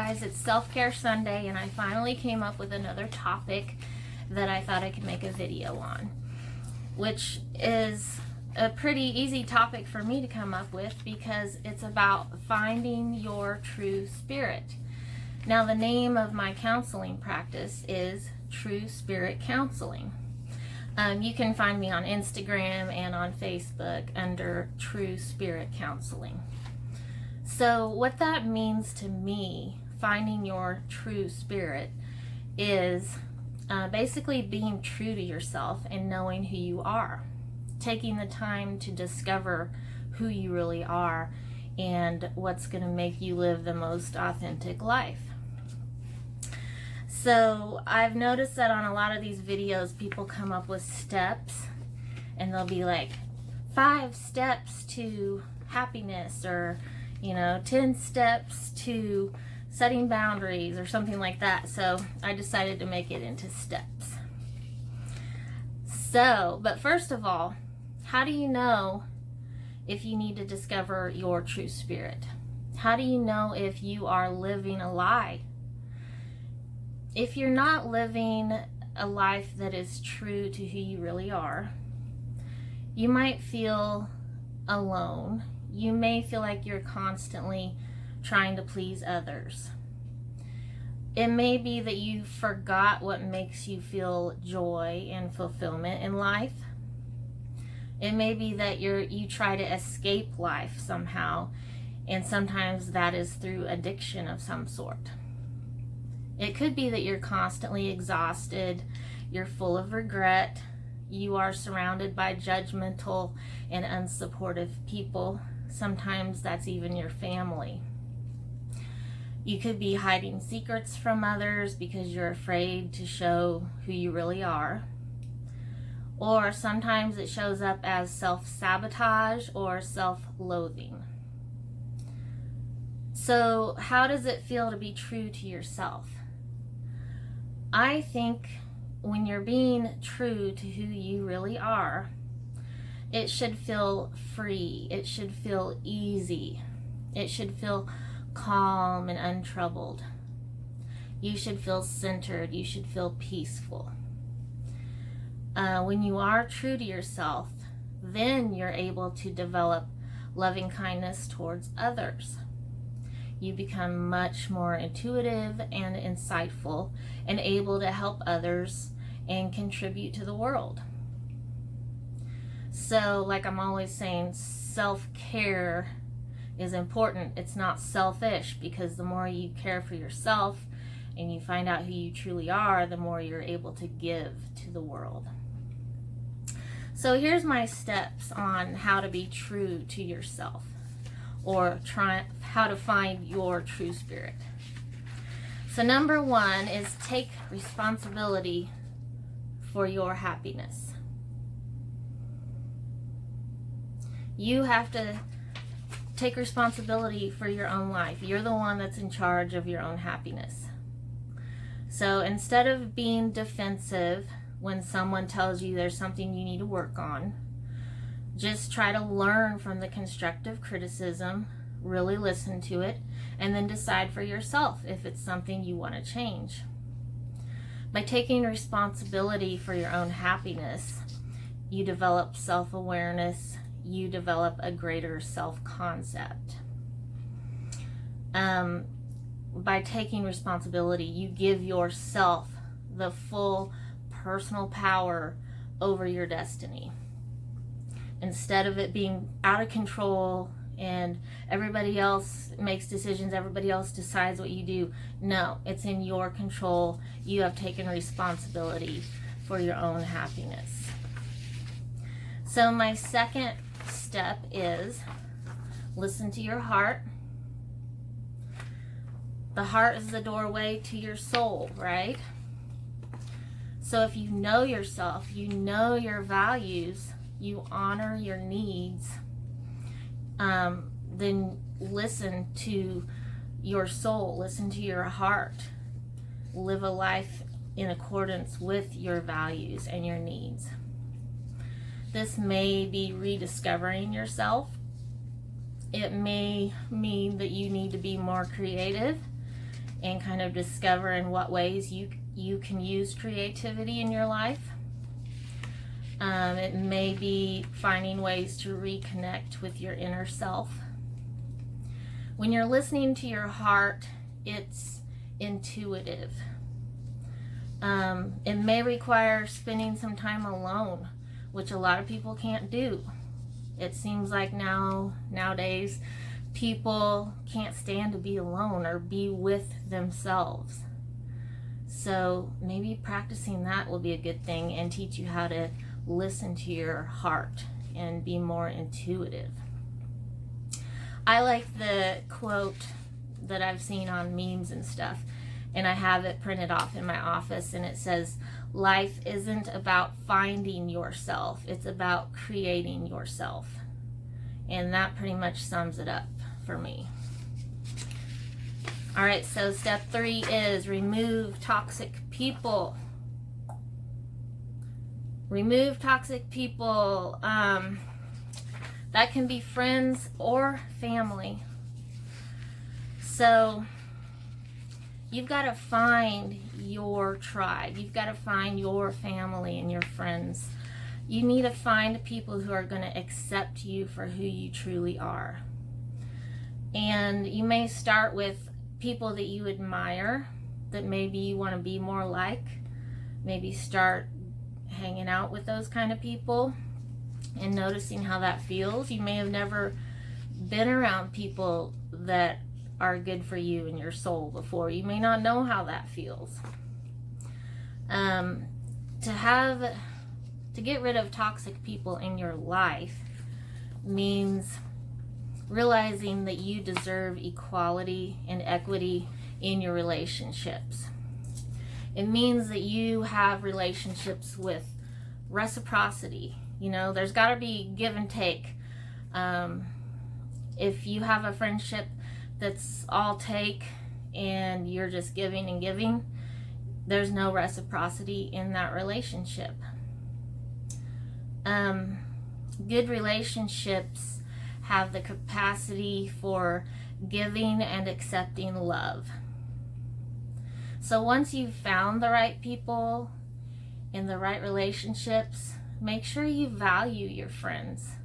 guys, it's Self-Care Sunday, and I finally came up with another topic that I thought I could make a video on, which is a pretty easy topic for me to come up with because it's about finding your true spirit. Now, the name of my counseling practice is True Spirit Counseling. You can find me on Instagram and on Facebook under True Spirit Counseling. So what that means to me, finding your true spirit, is basically being true to yourself and knowing who you are. Taking the time to discover who you really are and what's going to make you live the most authentic life. So I've noticed that on a lot of these videos, people come up with steps, and they'll be like 5 steps to happiness, or 10 steps to setting boundaries, or something like that. So I decided to make it into steps. But first of all, how do you know if you need to discover your true spirit? How do you know if you are living a lie? If you're not living a life that is true to who you really are, you might feel alone. You may feel like you're constantly trying to please others. It may be that you forgot what makes you feel joy and fulfillment in life. It may be that you try to escape life somehow, and sometimes that is through addiction of some sort. It could be that you're constantly exhausted, you're full of regret, you are surrounded by judgmental and unsupportive people. Sometimes that's even your family. You could be hiding secrets from others because you're afraid to show who you really are. Or sometimes it shows up as self-sabotage or self-loathing. So how does it feel to be true to yourself? I think when you're being true to who you really are, it should feel free. It should feel easy. It should feel calm and untroubled. You should feel centered. You should feel peaceful. When you are true to yourself, then you're able to develop loving kindness towards others. You become much more intuitive and insightful and able to help others and contribute to the world. So, like I'm always saying, self-care is important. It's not selfish, because the more you care for yourself and you find out who you truly are, the more you're able to give to the world. So here's my steps on how to be true to yourself, or how to find your true spirit. So number 1 is take responsibility for your happiness. You have to take responsibility for your own life. You're the one that's in charge of your own happiness. So instead of being defensive when someone tells you there's something you need to work on, just try to learn from the constructive criticism, really listen to it, and then decide for yourself if it's something you want to change. By taking responsibility for your own happiness, you develop self-awareness, you develop a greater self-concept. By taking responsibility, you give yourself the full personal power over your destiny. Instead of it being out of control and everybody else makes decisions, everybody else decides what you do. No, it's in your control. You have taken responsibility for your own happiness. So my second step is listen to your heart. The heart is the doorway to your soul, right? So if you know yourself, you know your values, you honor your needs, then listen to your soul, listen to your heart. Live a life in accordance with your values and your needs. This may be rediscovering yourself. It may mean that you need to be more creative. and kind of discover in what ways you can use creativity in your life. It may be finding ways to reconnect with your inner self. When you're listening to your heart, it's intuitive. It may require spending some time alone, which a lot of people can't do. It seems like nowadays people can't stand to be alone or be with themselves. So maybe practicing that will be a good thing and teach you how to listen to your heart and be more intuitive. I like the quote that I've seen on memes and stuff, and I have it printed off in my office, and it says, "Life isn't about finding yourself, it's about creating yourself." And that pretty much sums it up for me. All right, so step 3 is remove toxic people. Remove toxic people. That can be friends or family. So you've got to find your tribe. You've got to find your family and your friends. You need to find people who are going to accept you for who you truly are. And you may start with people that you admire, that maybe you want to be more like. Maybe start hanging out with those kind of people and noticing how that feels. You may have never been around people that are good for you and your soul before. You may not know how that feels. To get rid of toxic people in your life means realizing that you deserve equality and equity in your relationships. It means that you have relationships with reciprocity. You know, there's got to be give and take. If you have a friendship that's all take and you're just giving and giving, there's no reciprocity in that relationship. Good relationships have the capacity for giving and accepting love. So once you've found the right people in the right relationships, make sure you value your friends.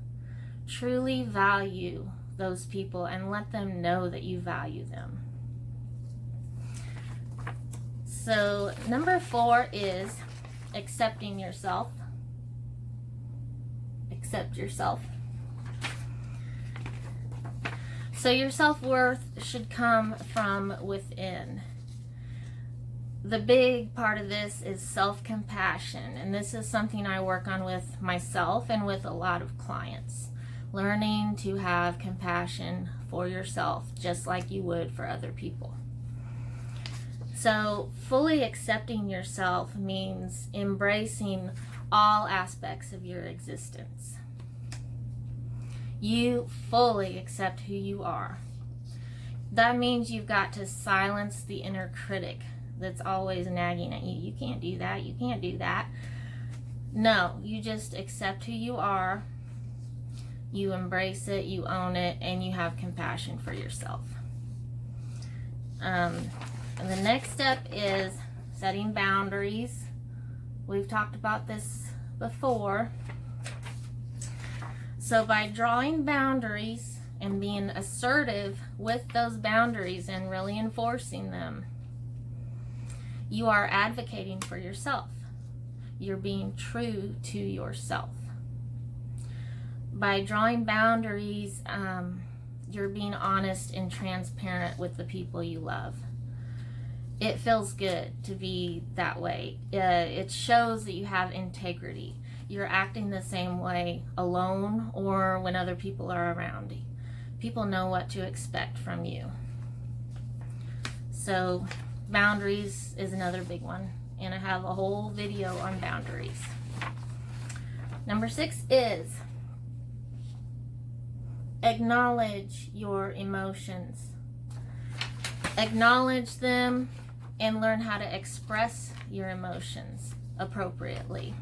Truly value those people and let them know that you value them. So number 4 is accepting yourself. Accept yourself. So your self-worth should come from within. The big part of this is self-compassion, and this is something I work on with myself and with a lot of clients. Learning to have compassion for yourself just like you would for other people. So fully accepting yourself means embracing all aspects of your existence. You fully accept who you are. That means you've got to silence the inner critic that's always nagging at you. You can't do that. You can't do that. No, you just accept who you are. You embrace it, you own it, and you have compassion for yourself. And the next step is setting boundaries. We've talked about this before. So by drawing boundaries and being assertive with those boundaries and really enforcing them, you are advocating for yourself. You're being true to yourself. By drawing boundaries, you're being honest and transparent with the people you love. It feels good to be that way. It shows that you have integrity. You're acting the same way alone or when other people are around you. People know what to expect from you. So boundaries is another big one, and I have a whole video on boundaries. Number 6 is acknowledge your emotions. Acknowledge them and learn how to express your emotions appropriately.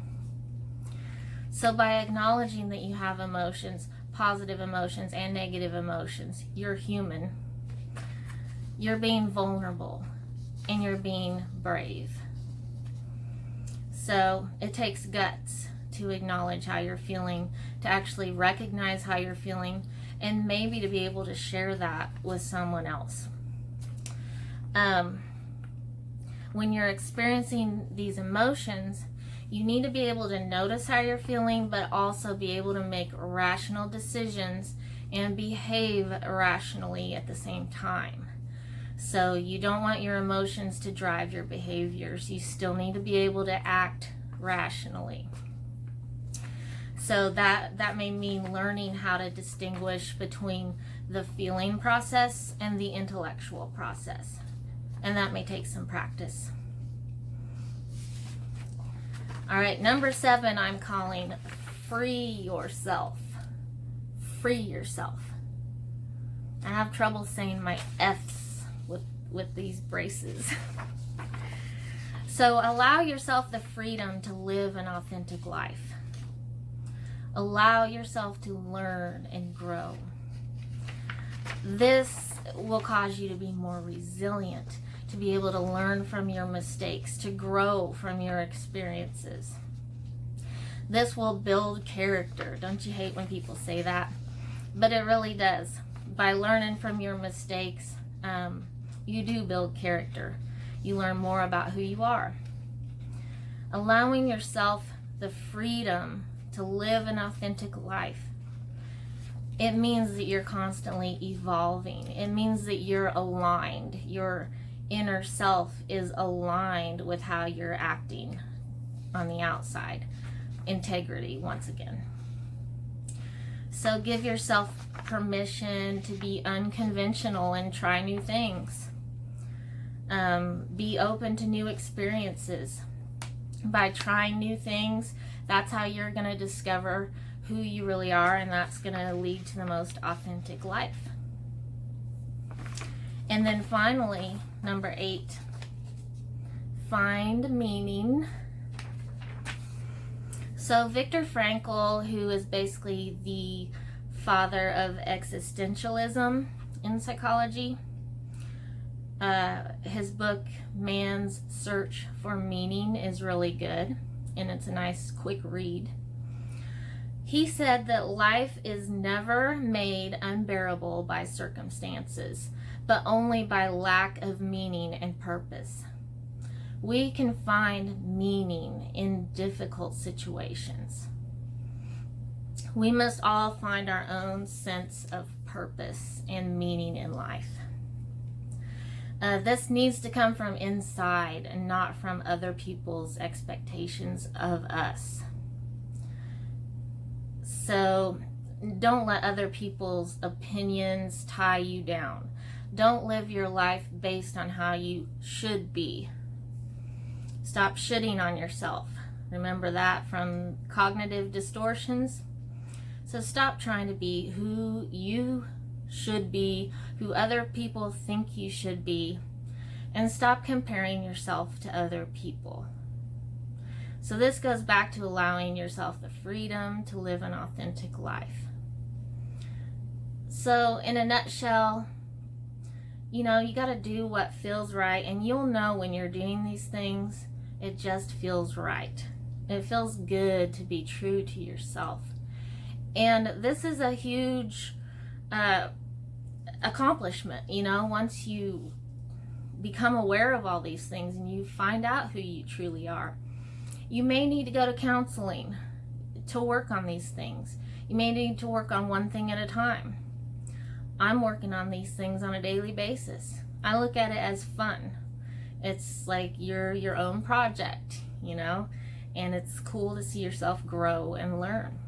So by acknowledging that you have emotions, positive emotions and negative emotions, you're human. You're being vulnerable. and you're being brave. So it takes guts to acknowledge how you're feeling, to actually recognize how you're feeling, and maybe to be able to share that with someone else. When you're experiencing these emotions, you need to be able to notice how you're feeling, but also be able to make rational decisions and behave rationally at the same time. So you don't want your emotions to drive your behaviors. You still need to be able to act rationally. So that may mean learning how to distinguish between the feeling process and the intellectual process. And that may take some practice. All right, number 7, I'm calling free yourself. Free yourself. I have trouble saying my F's with these braces. So allow yourself the freedom to live an authentic life. Allow yourself to learn and grow. This will cause you to be more resilient, to be able to learn from your mistakes, to grow from your experiences. This will build character. Don't you hate when people say that? But it really does. By learning from your mistakes, you do build character. You learn more about who you are. Allowing yourself the freedom to live an authentic life, it means that you're constantly evolving. It means that you're aligned. Your inner self is aligned with how you're acting on the outside. Integrity, once again. So give yourself permission to be unconventional and try new things. Be open to new experiences. By trying new things, that's how you're going to discover who you really are, and that's going to lead to the most authentic life. And then finally, number 8, find meaning. So Viktor Frankl, who is basically the father of existentialism in psychology, his book Man's Search for Meaning is really good, and it's a nice quick read. He said that life is never made unbearable by circumstances, but only by lack of meaning and purpose. We can find meaning in difficult situations. We must all find our own sense of purpose and meaning in life. This needs to come from inside and not from other people's expectations of us. So don't let other people's opinions tie you down. Don't live your life based on how you should be. Stop shitting on yourself. Remember that from cognitive distortions? So stop trying to be who you should be, who other people think you should be, and stop comparing yourself to other people. So this goes back to allowing yourself the freedom to live an authentic life. So in a nutshell, you got to do what feels right, and you'll know when you're doing these things, it just feels right. It feels good to be true to yourself. And this is a huge accomplishment, once you become aware of all these things and you find out who you truly are. You may need to go to counseling to work on these things. You may need to work on one thing at a time. I'm working on these things on a daily basis. I look at it as fun. It's like you're your own project, and it's cool to see yourself grow and learn.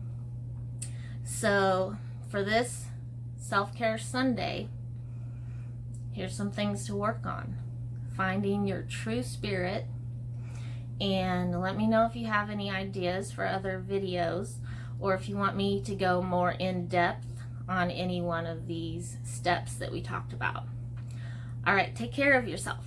So for this Self-Care Sunday, here's some things to work on. Finding your true spirit, and let me know if you have any ideas for other videos, or if you want me to go more in depth on any one of these steps that we talked about. All right, take care of yourself.